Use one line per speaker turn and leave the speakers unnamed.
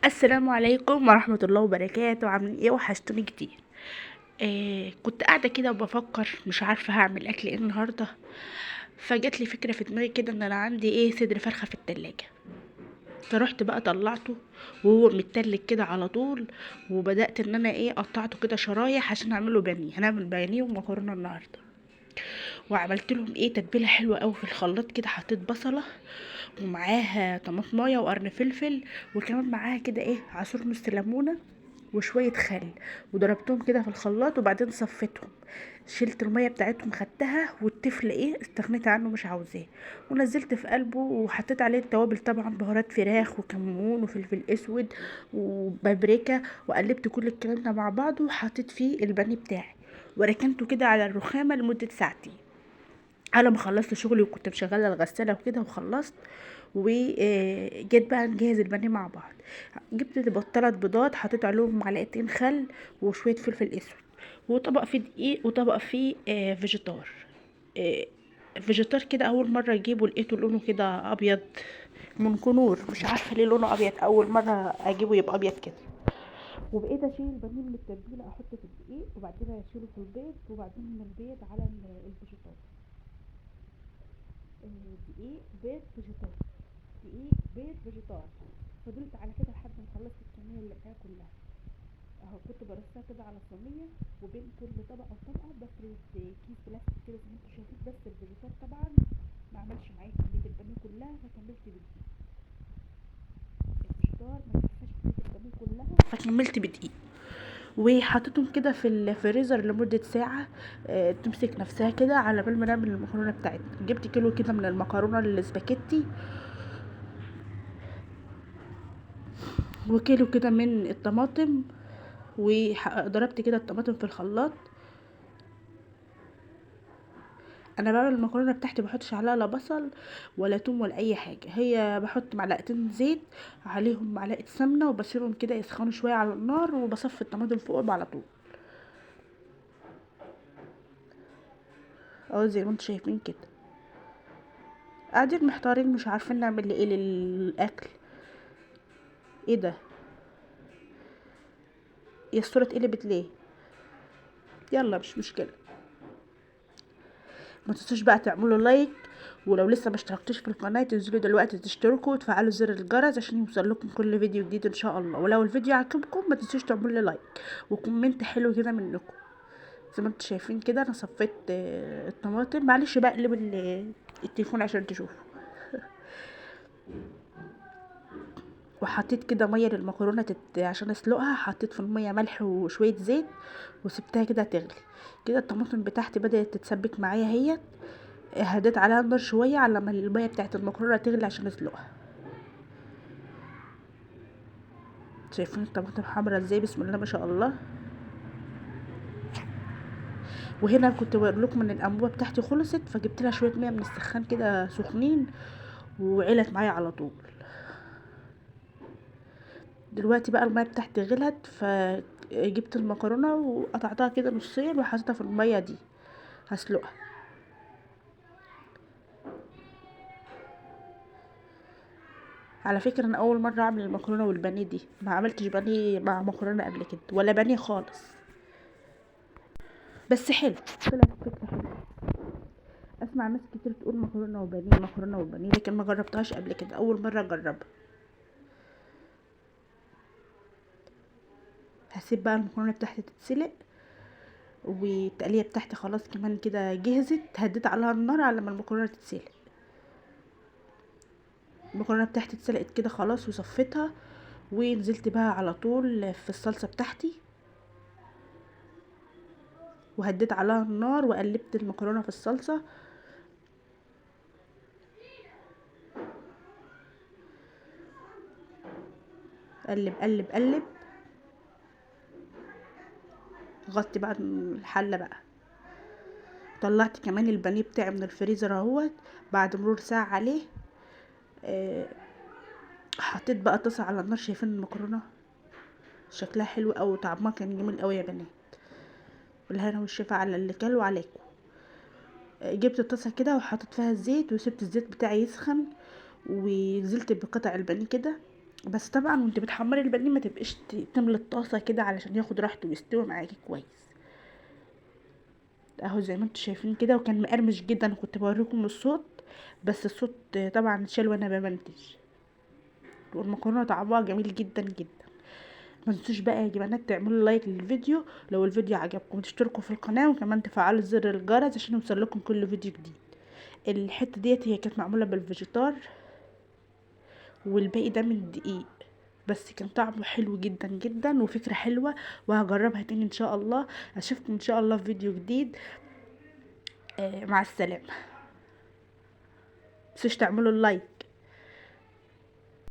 السلام عليكم ورحمة الله وبركاته. عاملين ايه؟ وحشتوني كتير. كنت قاعدة كده وبفكر مش عارفة هعمل اكل ايه النهاردة. فجت لي فكرة في دماغي كده ان انا عندي صدر فرخة في التلاجة. فروحت بقى طلعته وهو متلج كده على طول. وبدأت ان انا قطعته كده شرايح عشان اعمله بانيه. هنعمل بانيه ومكرونة النهاردة. وعملت لهم تتبيلة حلوة قوي في الخلاط كده. حطيت بصلة ومعاها طماطمايه وقرن فلفل، وكمان معاها كده عصير نص ليمونه وشويه خل. وضربتهم كده في الخلاط وبعدين صفيتهم. شلت الميه بتاعتهم خدتها، والتفل استغنيت عنه مش عاوزاه. ونزلت في قلبه وحطيت عليه التوابل، طبعا بهارات فراخ وكمون وفلفل اسود وبابريكا. وقلبت كل الكلام ده مع بعضه وحطيت فيه البانيه بتاعي. وركنته كده على الرخامه لمده ساعتين. على ما خلصت شغلي وكنت مشغله الغساله وكده وخلصت. وجيت بقى نجهز البانيه مع بعض. جبت 3 بيضات، حطيت عليهم معلقتين خل وشويه فلفل اسود، وطبق فيه دقيق وطبق فيه فيجيتار. آه، فيجيتار كده اول مره اجيبه لقيته لونه كده ابيض من كنور. مش عارفه ليه لونه ابيض، اول مره اجيبه يبقى ابيض كده. وبقيت اشيل البانيه من التتبيله احطه في الدقيق وبعدين اشيله في البيض وبعدين من البيض على الفيجيتار. دقيق بيض فيجيتار، دقيق بيض فيجيتار. فضلت على كده لحد ما خلصت الكميه اللي معايا كلها. اهو كنت برصها كده على صينيه، وبين كل طبقه وطبقه بفرد كيس بلاستيك كده زي ما انتم شايفين. بس الفيجيتار طبعا ما عملش معايا كميه البانيه كلها فكملت بدقيق. الفيجيتار ما كفاش كميه البانيه كلها فكملت بدقيق. وحطيتهم كده في الفريزر لمدة ساعة. تمسك نفسها كده على بال ما نعمل المكرونة بتاعتنا. جبت كيلو كده من المكرونة الاسباجيتي، وكيلو كده من الطماطم. وضربت كده الطماطم في الخلاط. انا بعمل المكرونه بتاعتي بحطش عليها لا بصل ولا توم ولا اي حاجه. هي بحط معلقتين زيت عليهم معلقه سمنه وبسيبهم كده يسخنوا شويه على النار، وبصفي الطماطم فوقهم على طول. اهو زي ما انتم شايفين كده. قاعدين محتارين مش عارفين نعمل ايه للاكل. ايه ده؟ يا الصوره اتقلبت ليه؟ يلا مش مشكله. ما تنسوش بقى تعملوا لايك، ولو لسه ما اشتركتوش في القناه تنزلوا دلوقتي تشتركوا وتفعلوا زر الجرس عشان يوصل لكم كل فيديو جديد ان شاء الله. ولو الفيديو عجبكم ما تنسوش تعملوا لي لايك وكومنت حلو كده منكم. زي ما انتم شايفين كده انا صفيت الطماطم. معلش بقلب التليفون عشان تشوفوا. وحطيت كده ميه للمكرونه عشان اسلقها. حطيت في الميه ملح وشويه زيت وسبتها كده تغلي. كده الطماطم بتاعتي بدات تتسبك معايا اهيت. هديت عليها النار شويه على ما الميه بتاعت المكرونه تغلي عشان اسلقها. شايفين الطماطم حمرا ازاي؟ بسم الله ما شاء الله. وهنا كنت بقول لكم ان الانبوبه بتاعتي خلصت، فجبت لها شويه ميه من السخان كده سخنين وعلت معايا على طول. دلوقتي بقى الميه بتاعتي غلت، فجبت المكرونه وقطعتها كده نصين وحطيتها في الميه دي هسلقها. على فكره انا اول مره اعمل المكرونه والبانيه دي. ما عملتش بانيه مع مكرونه قبل كده ولا بانيه خالص. بس حلو، طلعت فكره حلوه. اسمع ناس كتير تقول مكرونه وبانيه مكرونه وبانيه، لكن ما جربتهاش قبل كده، اول مره اجربها. هسيب بقى المكرونه بتاعتي تتسلق، والتقليه بتاعتي خلاص كمان كده جهزت. هديت عليها النار على ما المكرونه تتسلق. المكرونه بتاعتي اتسلقت كده خلاص وصفيتها. ونزلت بقى على طول في الصلصه بتاعتي، وهديت عليها النار وقلبت المكرونه في الصلصه. قلب قلب قلب. غطي بقى الحله بقى. طلعت كمان البانيه بتاعي من الفريزر اهوت بعد مرور ساعه عليه. آه، حطيت بقى طاسه على النار. شايفين المكرونه شكلها حلو قوي وطعمها كان جميل قوي يا بنات. بالهنا والشفا على اللي كل وعليكم. جبت الطاسه كده وحطيت فيها الزيت وسبت الزيت بتاعي يسخن. ونزلت بقطع البانيه كده بس طبعا وانت بتحمري البانيه ما تبقيش تملي الطاسه كده علشان ياخد راحته ويستوي معاكي كويس. اهو زي ما انتوا شايفين كده، وكان مقرمش جدا، كنت بوريكم الصوت بس الصوت طبعا اتشال وانا بمنتج. والمكرونه طعمها جميل جدا جدا. ما تنسوش بقى يا جماعه تعملوا لايك للفيديو لو الفيديو عجبكم، تشتركوا في القناه وكمان تفعلوا زر الجرس عشان يوصلكم كل فيديو جديد. الحته ديت هي كانت معموله بالفيجيتار والباقي ده من دقيق، بس كان طعمه حلو جدا جدا وفكره حلوه، وهجربها تاني ان شاء الله. اشوفكم ان شاء الله في فيديو جديد. مع السلامه. متنسوش تعملوا اللايك.